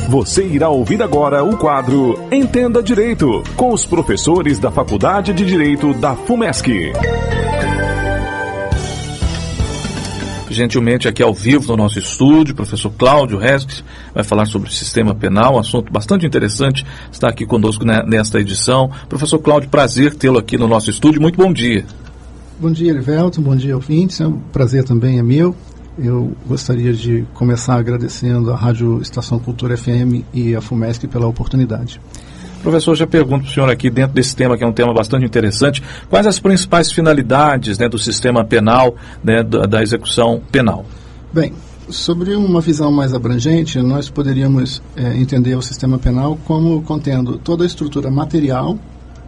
Você irá ouvir agora o quadro Entenda Direito, com os professores da Faculdade de Direito da FUMESC. Gentilmente aqui ao vivo no nosso estúdio, o professor Cláudio Resques vai falar sobre o sistema penal, um assunto bastante interessante, está aqui conosco nesta edição. Professor Cláudio, prazer tê-lo aqui no nosso estúdio, muito bom dia. Bom dia, Erivelton, bom dia, ouvintes, o prazer também é meu. Eu gostaria de começar agradecendo à Rádio Estação Cultura FM e à FUMESC pela oportunidade. Professor, já pergunto para o senhor aqui, dentro desse tema, que é um tema bastante interessante, quais as principais finalidades, né, do sistema penal, né, da execução penal? Bem, sobre uma visão mais abrangente, nós poderíamos entender o sistema penal como contendo toda a estrutura material,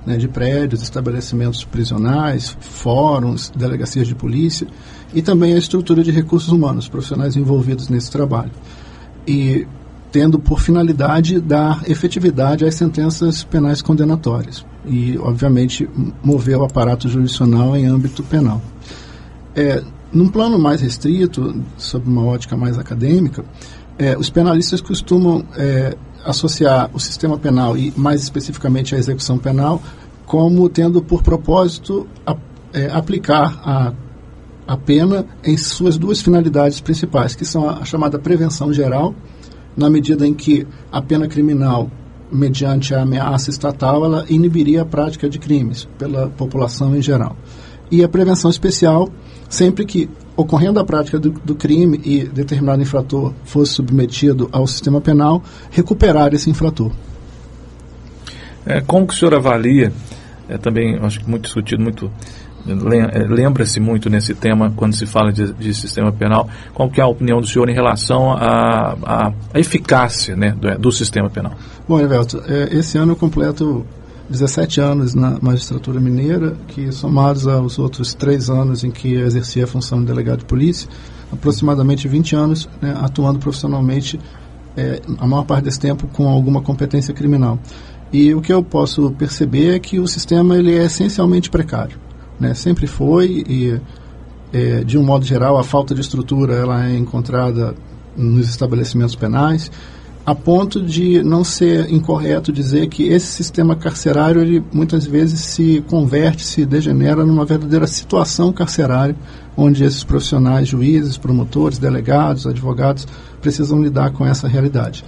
né, de prédios, estabelecimentos prisionais, fóruns, delegacias de polícia, e também a estrutura de recursos humanos, profissionais envolvidos nesse trabalho. E tendo por finalidade dar efetividade às sentenças penais condenatórias e, obviamente, mover o aparato jurisdicional em âmbito penal. Num plano mais restrito, sob uma ótica mais acadêmica, os penalistas costumam associar o sistema penal e, mais especificamente, a execução penal como tendo por propósito aplicar a pena em suas duas finalidades principais, que são a chamada prevenção geral, na medida em que a pena criminal, mediante a ameaça estatal, ela inibiria a prática de crimes pela população em geral. E a prevenção especial, sempre que, ocorrendo a prática do crime e determinado infrator fosse submetido ao sistema penal, recuperar esse infrator. Como que o senhor avalia, também acho que muito discutido, lembra-se muito nesse tema quando se fala de sistema penal, qual que é a opinião do senhor em relação à eficácia, né, do sistema penal? Bom, Erivelton, esse ano eu completo 17 anos na magistratura mineira, que somados aos outros 3 anos em que exerci a função de delegado de polícia, aproximadamente 20 anos, né, atuando profissionalmente, a maior parte desse tempo com alguma competência criminal. E o que eu posso perceber é que o sistema ele é essencialmente precário. Né, sempre foi e, de um modo geral, a falta de estrutura ela é encontrada nos estabelecimentos penais, a ponto de não ser incorreto dizer que esse sistema carcerário ele, muitas vezes se converte, se degenera numa verdadeira situação carcerária, onde esses profissionais, juízes, promotores, delegados, advogados, precisam lidar com essa realidade.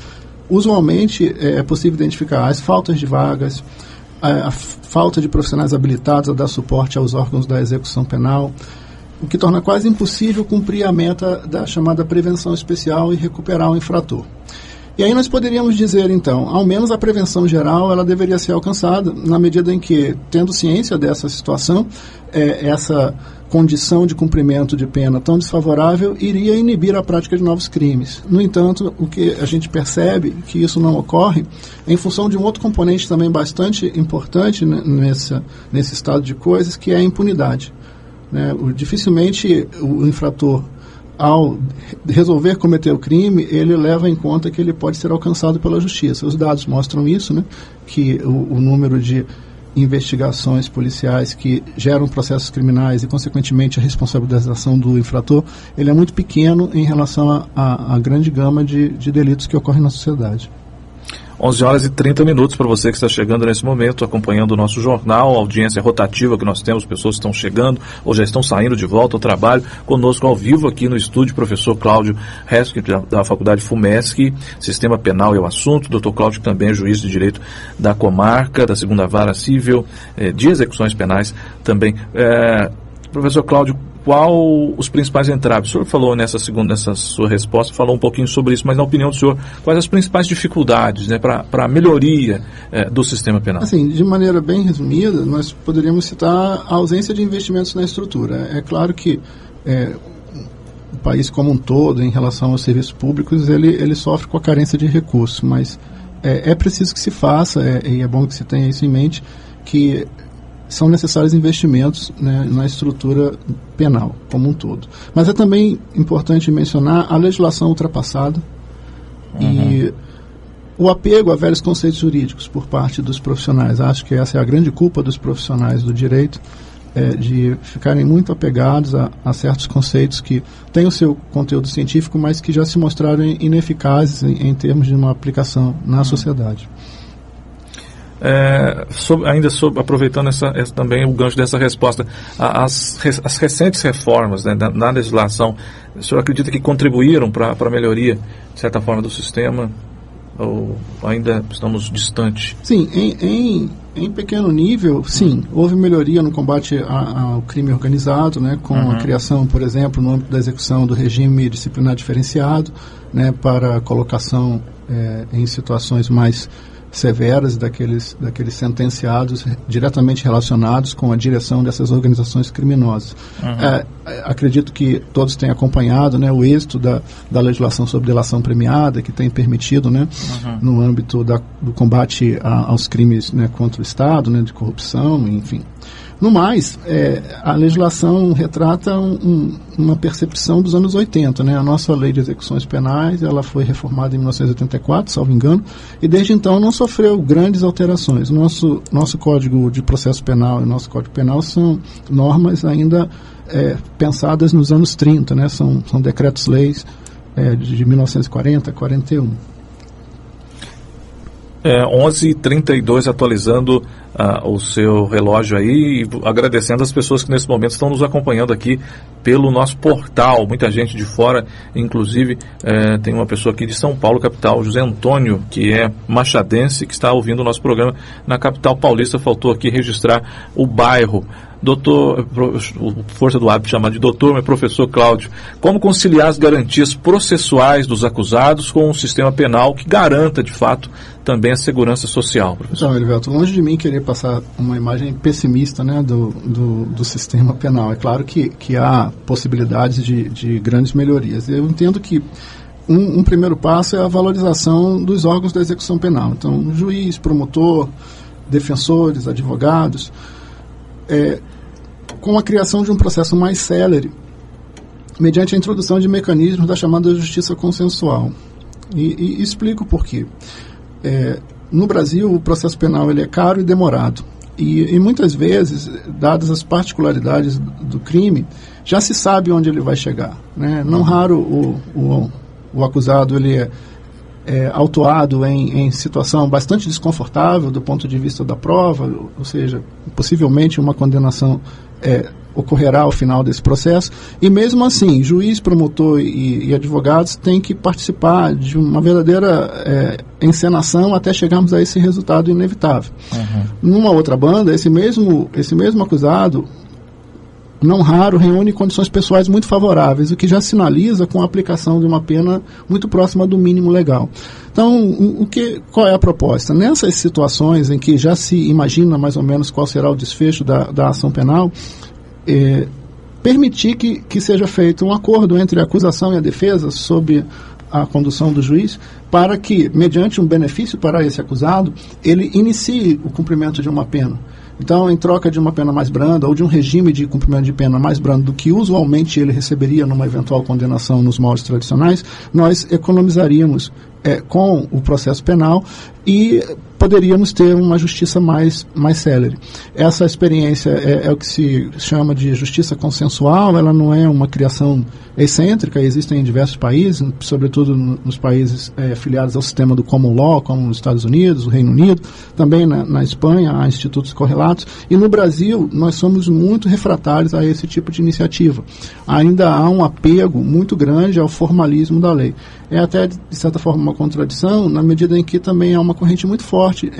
Usualmente é possível identificar as faltas de vagas, a falta de profissionais habilitados a dar suporte aos órgãos da execução penal, o que torna quase impossível cumprir a meta da chamada prevenção especial e recuperar o infrator. E aí nós poderíamos dizer, então, ao menos a prevenção geral ela deveria ser alcançada na medida em que, tendo ciência dessa situação, essa condição de cumprimento de pena tão desfavorável iria inibir a prática de novos crimes. No entanto, o que a gente percebe que isso não ocorre em função de um outro componente também bastante importante nesse estado de coisas, que é a impunidade. Né? Dificilmente o infrator, ao resolver cometer o crime, ele leva em conta que ele pode ser alcançado pela justiça. Os dados mostram isso, né? Que o número de investigações policiais que geram processos criminais e, consequentemente, a responsabilização do infrator, ele é muito pequeno em relação à grande gama de delitos que ocorrem na sociedade. 11 horas e 30 minutos para você que está chegando nesse momento, acompanhando o nosso jornal, a audiência rotativa que nós temos, pessoas que estão chegando ou já estão saindo de volta ao trabalho, conosco ao vivo aqui no estúdio, professor Cláudio Resques, da Faculdade FUMESC, Sistema Penal é o assunto, doutor Cláudio também é juiz de direito da comarca, da 2ª Vara Civil, de execuções penais também. Professor Cláudio, qual os principais entraves? O senhor falou nessa sua resposta, falou um pouquinho sobre isso, mas na opinião do senhor, quais as principais dificuldades, né, para a melhoria do sistema penal? Assim, de maneira bem resumida, nós poderíamos citar a ausência de investimentos na estrutura. É claro que o país como um todo, em relação aos serviços públicos, ele sofre com a carência de recursos, mas é preciso que se faça, e é bom que se tenha isso em mente, que são necessários investimentos, né, na estrutura penal como um todo. Mas é também importante mencionar a legislação ultrapassada e o apego a velhos conceitos jurídicos por parte dos profissionais. Acho que essa é a grande culpa dos profissionais do direito, de ficarem muito apegados a certos conceitos que têm o seu conteúdo científico, mas que já se mostraram ineficazes em termos de uma aplicação na sociedade. Aproveitando também o gancho dessa resposta, as recentes reformas, né, na legislação, o senhor acredita que contribuíram para a melhoria, de certa forma, do sistema, ou ainda estamos distantes? Sim, em pequeno nível, sim, houve melhoria no combate ao crime organizado, né, com a criação, por exemplo, no âmbito da execução do regime disciplinar diferenciado, né, para a colocação em situações mais severas daqueles sentenciados diretamente relacionados com a direção dessas organizações criminosas. Acredito que todos têm acompanhado, né, o êxito da legislação sobre delação premiada, que tem permitido, né, no âmbito do combate aos crimes, né, contra o Estado, né, de corrupção, enfim. No mais, a legislação retrata uma percepção dos anos 80, né? A nossa lei de execuções penais, ela foi reformada em 1984, salvo engano, e desde então não sofreu grandes alterações. Nosso Código de Processo Penal e o nosso Código Penal são normas ainda pensadas nos anos 30, né? São decretos-leis de 1940 a 41. 11h32, atualizando o seu relógio aí, e agradecendo as pessoas que nesse momento estão nos acompanhando aqui pelo nosso portal. Muita gente de fora, inclusive tem uma pessoa aqui de São Paulo, capital, José Antônio, que é machadense, que está ouvindo o nosso programa na capital paulista. Faltou aqui registrar o bairro. Doutor, força do hábito chamar de doutor, mas professor Cláudio, como conciliar as garantias processuais dos acusados com um sistema penal que garanta, de fato, também a segurança social, professor? Então, Heriberto, longe de mim querer passar uma imagem pessimista, né, do sistema penal. É claro que há possibilidades de grandes melhorias. Eu entendo que um primeiro passo é a valorização dos órgãos da execução penal. Então, juiz, promotor, defensores, advogados, com a criação de um processo mais célere, mediante a introdução de mecanismos da chamada justiça consensual. E explico por quê. No Brasil, o processo penal ele é caro e demorado. E muitas vezes, dadas as particularidades do crime, já se sabe onde ele vai chegar, né? Não raro o acusado ele é autuado em situação bastante desconfortável do ponto de vista da prova, ou seja, possivelmente uma condenação ocorrerá ao final desse processo, e mesmo assim, juiz, promotor e advogados têm que participar de uma verdadeira encenação até chegarmos a esse resultado inevitável. Numa outra banda, esse mesmo acusado, não raro, reúne condições pessoais muito favoráveis, o que já sinaliza com a aplicação de uma pena muito próxima do mínimo legal. Então, qual é a proposta? Nessas situações em que já se imagina mais ou menos qual será o desfecho da ação penal, permitir que seja feito um acordo entre a acusação e a defesa sob a condução do juiz, para que, mediante um benefício para esse acusado, ele inicie o cumprimento de uma pena. Então, em troca de uma pena mais branda ou de um regime de cumprimento de pena mais brando do que usualmente ele receberia numa eventual condenação nos moldes tradicionais, nós economizaríamos com o processo penal e poderíamos ter uma justiça mais célere. Essa experiência é o que se chama de justiça consensual. Ela não é uma criação excêntrica, existem em diversos países, sobretudo nos países filiados ao sistema do common law, como nos Estados Unidos, o Reino Unido, também na Espanha há institutos correlatos, e no Brasil nós somos muito refratários a esse tipo de iniciativa. Ainda há um apego muito grande ao formalismo da lei. É até, de certa forma, uma contradição, na medida em que também há uma corrente muito forte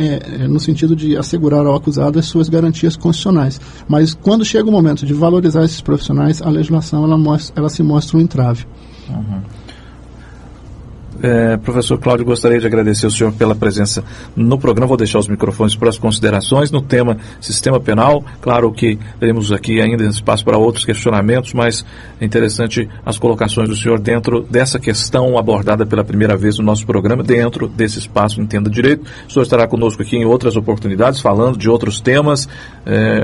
no sentido de assegurar ao acusado as suas garantias constitucionais. Mas quando chega o momento de valorizar esses profissionais, a legislação ela se mostra um entrave. Professor Cláudio, gostaria de agradecer ao senhor pela presença no programa. Vou deixar os microfones para as considerações no tema sistema penal. Claro que teremos aqui ainda espaço para outros questionamentos, mas é interessante as colocações do senhor dentro dessa questão abordada pela primeira vez no nosso programa, dentro desse espaço Entenda Direito. O senhor estará conosco aqui em outras oportunidades, falando de outros temas.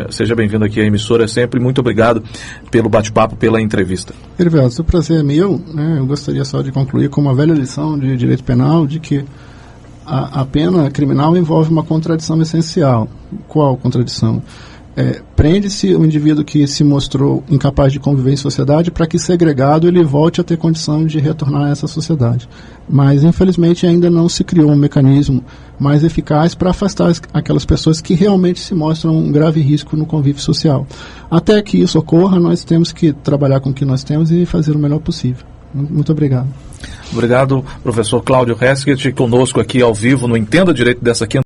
Seja bem-vindo aqui à emissora sempre. Muito obrigado pelo bate-papo, pela entrevista. Heriberto, o prazer é meu. Eu gostaria só de concluir com uma velha lição de direito penal, de que a pena criminal envolve uma contradição essencial. Qual contradição? prende-se o indivíduo que se mostrou incapaz de conviver em sociedade para que, segregado, ele volte a ter condição de retornar a essa sociedade. Mas, infelizmente, ainda não se criou um mecanismo mais eficaz para afastar aquelas pessoas que realmente se mostram um grave risco no convívio social. Até que isso ocorra, nós temos que trabalhar com o que nós temos e fazer o melhor possível. Muito obrigado. Obrigado, professor Cláudio Hesketh, conosco aqui ao vivo no Entenda Direito dessa quinta.